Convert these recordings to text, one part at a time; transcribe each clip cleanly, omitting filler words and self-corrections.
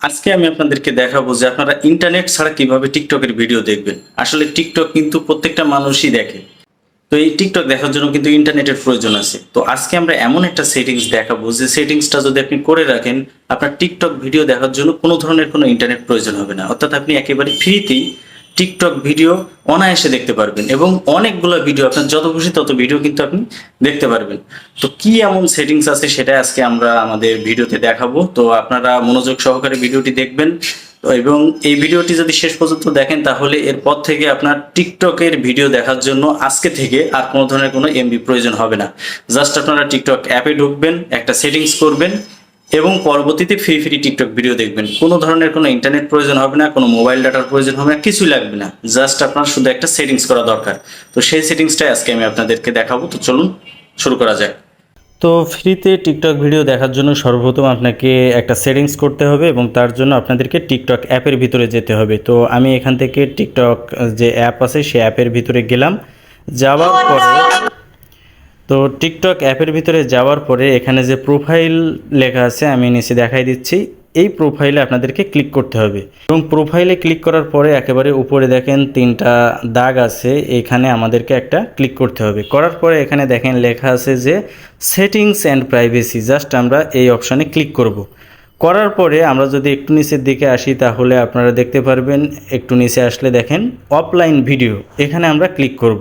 আজকে আমি আপনাদেরকে দেখাবো যে আপনারা ইন্টারনেট ছাড়া কিভাবে টিকটকের ভিডিও দেখবেন। আসলে টিকটক কিন্তু প্রত্যেকটা মানুষই দেখে। তো এই টিকটক দেখার জন্য কিন্তু ইন্টারনেটের প্রয়োজন আছে। তো আজকে আমরা এমন একটা সেটিংস দেখাবো যে সেটিংসটা যদি আপনি করে রাখেন, আপনার টিকটক ভিডিও দেখার জন্য কোনো ধরনের কোনো ইন্টারনেট প্রয়োজন হবে না। অর্থাৎ আপনি একেবারে ফ্রিতেই টিকটক ভিডিও অনায়াসে দেখতে পারবেন এবং অনেকগুলো ভিডিও, আপনার যত খুশি তত ভিডিও কিন্তু আপনি দেখতে পারবেন। তো কি এমন সেটিংস আছে সেটা আজকে আমরা আমাদের ভিডিওতে দেখাবো। তো আপনারা মনোযোগ সহকারে ভিডিওটি দেখবেন। তো এবং এই ভিডিওটি যদি শেষ পর্যন্ত দেখেন তাহলে এরপর থেকে আপনার টিকটকের ভিডিও দেখার জন্য আজকে থেকে আর কোনো ধরনের কোনো এমবি প্রয়োজন হবে না। জাস্ট আপনারা টিকটক অ্যাপে ঢুকবেন, একটা সেটিংস করবেন এবং পরবর্তীতে ফ্রি ফ্রি টিকটক ভিডিও দেখবেন। কোনো ধরনের কোনো ইন্টারনেট প্রয়োজন হবে না, কোনো মোবাইল ডাটার প্রয়োজন হবে না, কিছুই লাগবে না। জাস্ট আপনার শুধু একটা সেটিংস করা দরকার। তো সেই সেটিংসটাই আজকে আমি আপনাদেরকে দেখাবো। তো চলুন শুরু করা যাক। তো ফ্রিতে টিকটক ভিডিও দেখার জন্য সর্বপ্রথম আপনাকে একটা সেটিংস করতে হবে এবং তার জন্য আপনাদেরকে টিকটক অ্যাপের ভিতরে যেতে হবে। তো আমি এখান থেকে টিকটক যে অ্যাপ আছে সেই অ্যাপের ভিতরে গেলাম। যাওয়ার পরে তো টিকটক অ্যাপের ভিতরে যাওয়ার পরে এখানে যে প্রোফাইল লেখা আছে আমি নিচে দেখাই দিচ্ছি, এই প্রোফাইলে আপনাদেরকে ক্লিক করতে হবে এবং প্রোফাইলে ক্লিক করার পরে একেবারে উপরে দেখেন তিনটা দাগ আছে, এখানে আমাদেরকে একটা ক্লিক করতে হবে। করার পরে এখানে দেখেন লেখা আছে যে সেটিংস অ্যান্ড প্রাইভেসি, জাস্ট আমরা এই অপশানে ক্লিক করব। করার পরে আমরা যদি একটু নিচের দিকে আসি তাহলে আপনারা দেখতে পারবেন, একটু নিচে আসলে দেখেন অফলাইন ভিডিও, এখানে আমরা ক্লিক করব।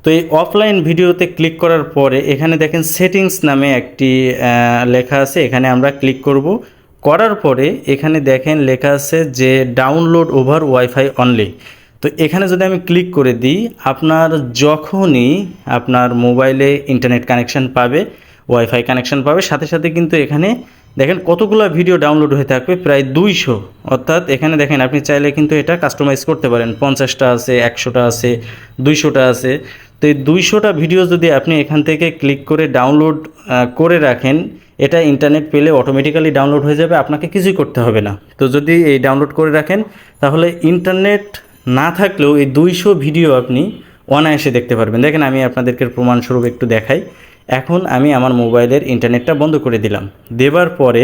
তো এই অফলাইন ভিডিওতে ক্লিক করার পরে এখানে দেখেন সেটিংস নামে একটি লেখা আছে, এখানে আমরা ক্লিক করব। করার পরে এখানে দেখেন লেখা আছে যে ডাউনলোড ওভার ওয়াইফাই অনলি। তো এখানে যদি আমি ক্লিক করে দিই, আপনার যখনই আপনার মোবাইলে ইন্টারনেট কানেকশান পাবে, ওয়াইফাই কানেকশান পাবে, সাথে সাথে কিন্তু এখানে দেখেন কতগুলো ভিডিও ডাউনলোড হয়ে থাকবে, প্রায় 200। অর্থাৎ এখানে দেখেন আপনি চাইলে কিন্তু এটা কাস্টমাইজ করতে পারেন, 50টা আছে, 100টা আছে, 200টা আছে। তো এই 200টা ভিডিও যদি আপনি এখান থেকে ক্লিক করে ডাউনলোড করে রাখেন, এটা ইন্টারনেট পেলে অটোমেটিক্যালি ডাউনলোড হয়ে যাবে, আপনাকে কিছুই করতে হবে না। তো যদি এই ডাউনলোড করে রাখেন তাহলে ইন্টারনেট না থাকলেও এই 200 ভিডিও আপনি অনায়াসে দেখতে পারবেন। দেখেন আমি আপনাদেরকে প্রমাণস্বরূপ একটু দেখাই। এখন আমি আমার মোবাইলের ইন্টারনেটটা বন্ধ করে দিলাম। দেওয়ার পরে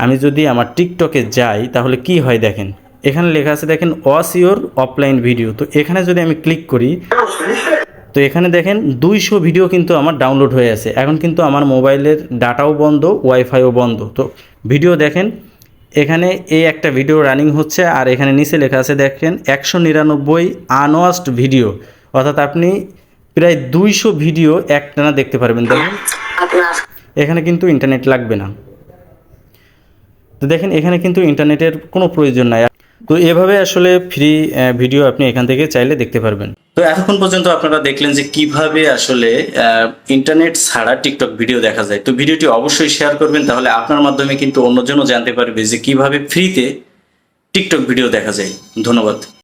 আমি যদি আমার টিকটকে যাই তাহলে কি হয় দেখেন, এখানে লেখা আছে দেখেন ওয়াচ ইওর অফলাইন ভিডিও। তো এখানে যদি আমি ক্লিক করি তো এখানে দেখেন 200 ভিডিও কিন্তু আমার ডাউনলোড হয়ে আছে। এখন কিন্তু আমার মোবাইলের ডাটাও বন্ধ, ওয়াইফাইও বন্ধ। তো ভিডিও দেখেন এখানে এই একটা ভিডিও রানিং হচ্ছে আর এখানে নিচে লেখা আছে দেখেন 199 আনওয়াচড ভিডিও। অর্থাৎ আপনি প্রায় 200 ভিডিও একটানা দেখতে পারবেন। দেখেন এখানে কিন্তু ইন্টারনেট লাগবে না। তো দেখেন এখানে কিন্তু ইন্টারনেটের কোনো প্রয়োজন নাই। তো এভাবে আসলে ফ্রি ভিডিও আপনি এখান থেকে চাইলে দেখতে পারবেন। তো এতক্ষণ পর্যন্ত আপনারা দেখলেন যে কিভাবে আসলে ইন্টারনেট ছাড়া টিকটক ভিডিও দেখা যায়। তো ভিডিওটি অবশ্যই শেয়ার করবেন, তাহলে আপনার মাধ্যমে কিন্তু অন্যজনও জানতে পারবে যে কিভাবে ফ্রিতে টিকটক ভিডিও দেখা যায়। ধন্যবাদ।